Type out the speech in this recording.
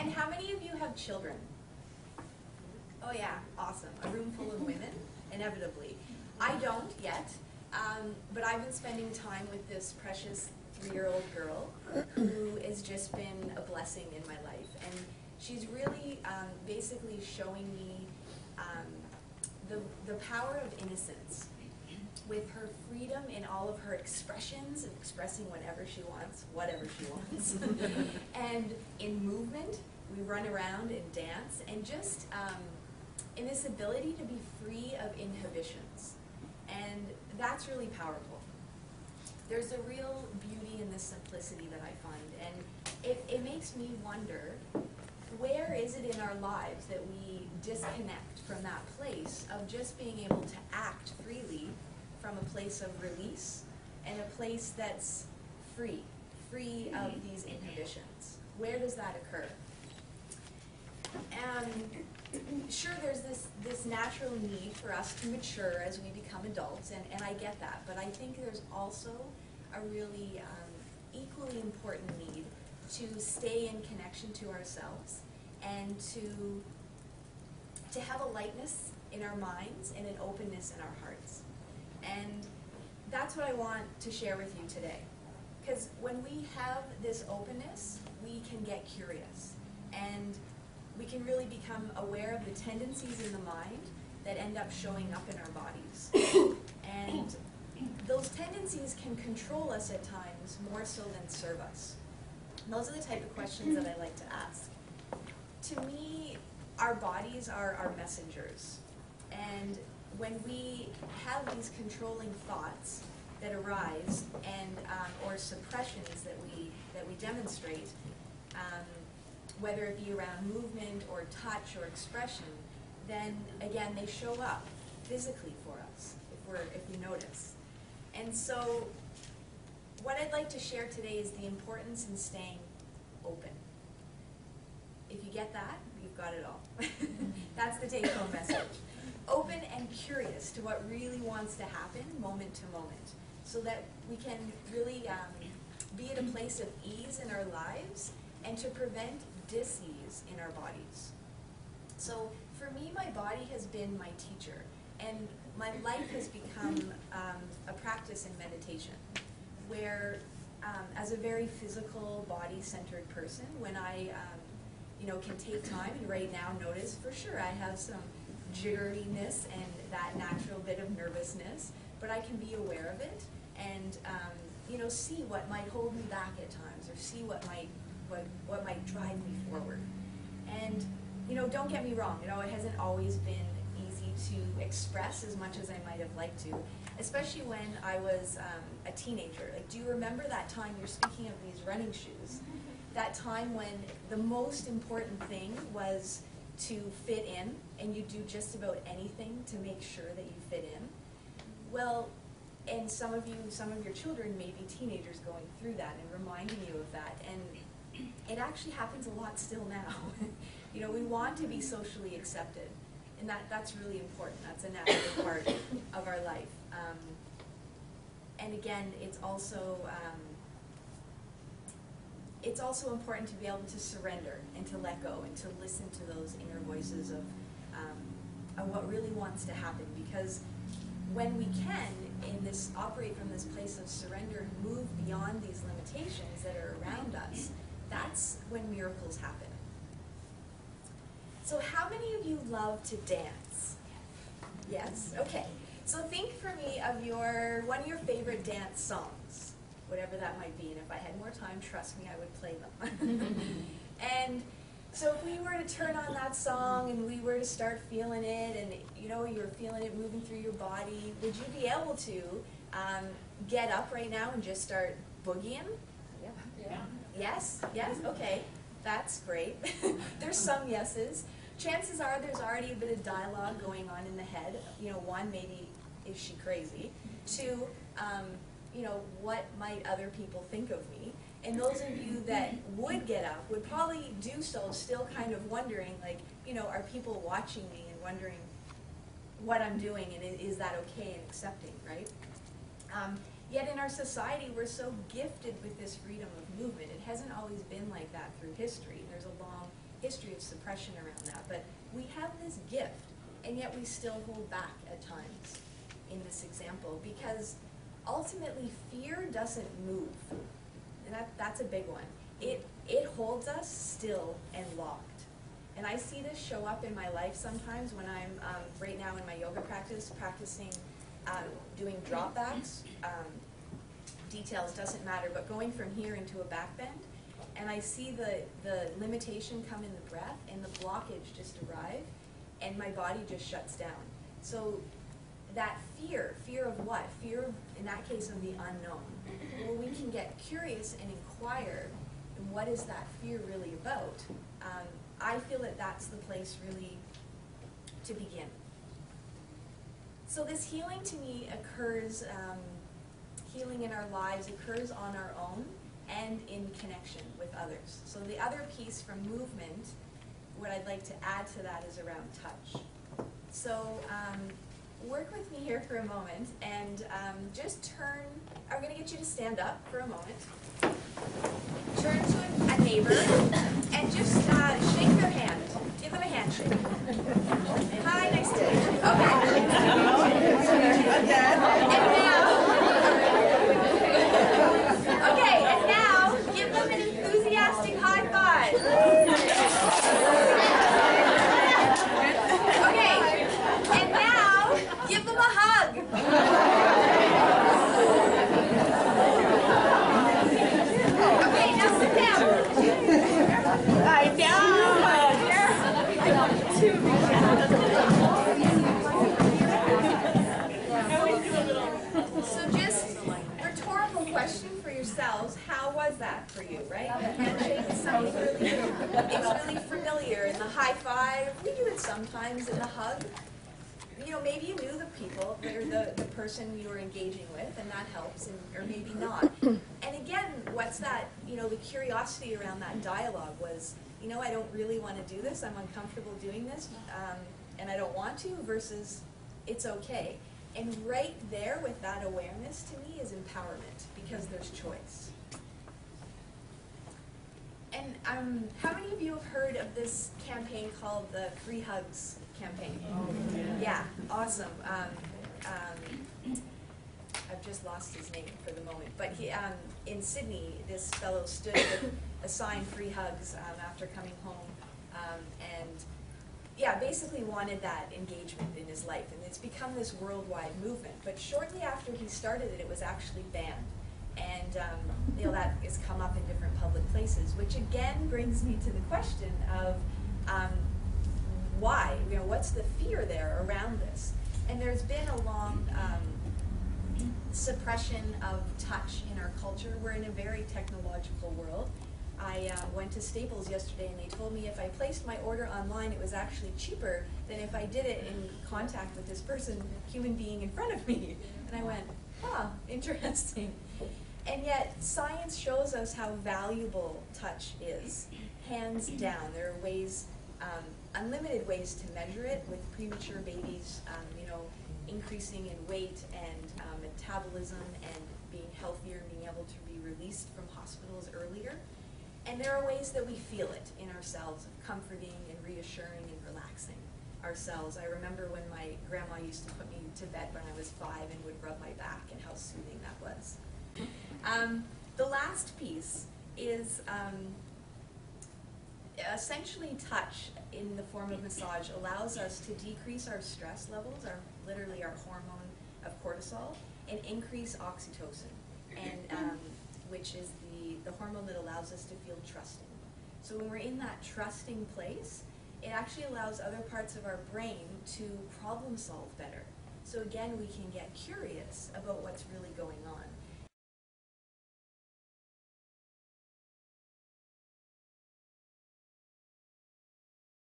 And how many of you have children? Oh yeah, awesome. A room full of women, inevitably. I don't yet, but I've been spending time with this precious 3-year-old girl who has just been a blessing in my life. And she's really basically showing me the power of innocence, with her freedom in all of her expressions, of expressing whatever she wants, and in movement. We run around and dance, and just in this ability to be free of inhibitions. And that's really powerful. There's a real beauty in this simplicity that I find, and it makes me wonder, where is it in our lives that we disconnect from that place of just being able to act freely from a place of release and a place that's free of these inhibitions? Where does that occur? Sure, there's this natural need for us to mature as we become adults, and I get that, but I think there's also a really equally important need to stay in connection to ourselves and to have a lightness in our minds and an openness in our hearts. And that's what I want to share with you today. Because when we have this openness, we can get curious, and we can really become aware of the tendencies in the mind that end up showing up in our bodies. And those tendencies can control us at times more so than serve us. And those are the type of questions that I like to ask. To me, our bodies are our messengers. And when we have these controlling thoughts that arise, and or suppressions that we demonstrate, whether it be around movement or touch or expression, then again they show up physically for us if we notice. And so what I'd like to share today is the importance in staying open. If you get that, you've got it all. That's the take-home message. Open and curious to what really wants to happen moment to moment, so that we can really be at a place of ease in our lives and to prevent dis-ease in our bodies. So for me, my body has been my teacher, and my life has become a practice in meditation, where as a very physical, body-centered person, when I can take time, and right now notice for sure I have some jitteriness and that natural bit of nervousness, but I can be aware of it and see what might hold me back at times, or see what might drive me forward. And don't get me wrong, it hasn't always been easy to express as much as I might have liked to, especially when I was a teenager. Like, do you remember that time, you're speaking of these running shoes, that time when the most important thing was to fit in, and you do just about anything to make sure that you fit in? Well, and some of your children may be teenagers going through that and reminding you of that, and it actually happens a lot still now. We want to be socially accepted, and that's really important. That's a natural part of our life. And again, it's also important to be able to surrender and to let go and to listen to those inner voices of what really wants to happen. Because when we can operate from this place of surrender and move beyond these limitations that are around us, that's when miracles happen. So how many of you love to dance? Yes? Okay. So think for me of one of your favorite dance songs, whatever that might be, and if I had more time, trust me, I would play them. And so if we were to turn on that song and we were to start feeling it, and you're feeling it moving through your body, would you be able to get up right now and just start boogieing? Yeah. Yes? Yes? Okay. That's great. There's some yeses. Chances are there's already a bit of dialogue going on in the head. One, maybe, is she crazy? Two, what might other people think of me? And those of you that would get up would probably do so still kind of wondering, like, are people watching me and wondering what I'm doing, and is that okay and accepting, right? Yet in our society, we're so gifted with this freedom of movement. It hasn't always been like that through history. There's a long history of suppression around that, but we have this gift, and yet we still hold back at times in this example, because ultimately fear doesn't move, and that's a big one. It holds us still and locked. And I see this show up in my life sometimes when I'm, right now in my yoga practice, practicing doing drop backs. Details doesn't matter, but going from here into a back bend, and I see the limitation come in the breath, and the blockage just arrive, and my body just shuts down. So that fear of what? Fear of, in that case, of the unknown. Well, we can get curious and inquire, what is that fear really about? I feel that that's the place really to begin. So this healing to me occurs, healing in our lives occurs on our own and in connection with others. So the other piece from movement, what I'd like to add to that is around touch. So work with me here for a moment, and just turn, I'm going to get you to stand up for a moment. Turn to a neighbor and just shake their hand. Give them a handshake. Hi, nice to meet you. Okay. And now, give them an enthusiastic high five. Okay, and now, give them a hug. Okay, now sit down. I know. So just rhetorical question for yourselves, how was that for you, right? The handshake is something really, it's really familiar. In the high five, we do it sometimes. In the hug, you know, maybe you knew the people, or the person you were engaging with, and that helps, or maybe not. And again, what's that, you know, the curiosity around that dialogue was, you know, I don't really want to do this, I'm uncomfortable doing this, and I don't want to, versus it's okay. And right there with that awareness to me is empowerment, because there's choice. And how many of you have heard of this campaign called the Free Hugs campaign? Oh, yeah, awesome. I've just lost his name for the moment, but he, in Sydney, this fellow stood with a sign, Free Hugs, after coming home, and yeah, basically wanted that engagement in his life, and it's become this worldwide movement. But shortly after he started it, it was actually banned, and you know, that has come up in different public places, which again brings me to the question of why? You know, what's the fear there around this? And there's been a long suppression of touch in our culture. We're in a very technological world. I went to Staples yesterday, and they told me if I placed my order online, it was actually cheaper than if I did it in contact with this person, human being in front of me. And I went, huh, interesting. And yet, science shows us how valuable touch is, hands down. There are ways, unlimited ways to measure it with premature babies, you know, increasing in weight and metabolism and being healthier, being able to be released from hospitals earlier. And there are ways that we feel it in ourselves, comforting and reassuring and relaxing ourselves. I remember when my grandma used to put me to bed when I was 5 and would rub my back, and how soothing that was. The last piece is essentially touch in the form of massage allows us to decrease our stress levels, literally our hormone of cortisol, and increase oxytocin, and which is the hormone that allows us to feel trusting. So when we're in that trusting place, it actually allows other parts of our brain to problem solve better. So again, we can get curious about what's really going on.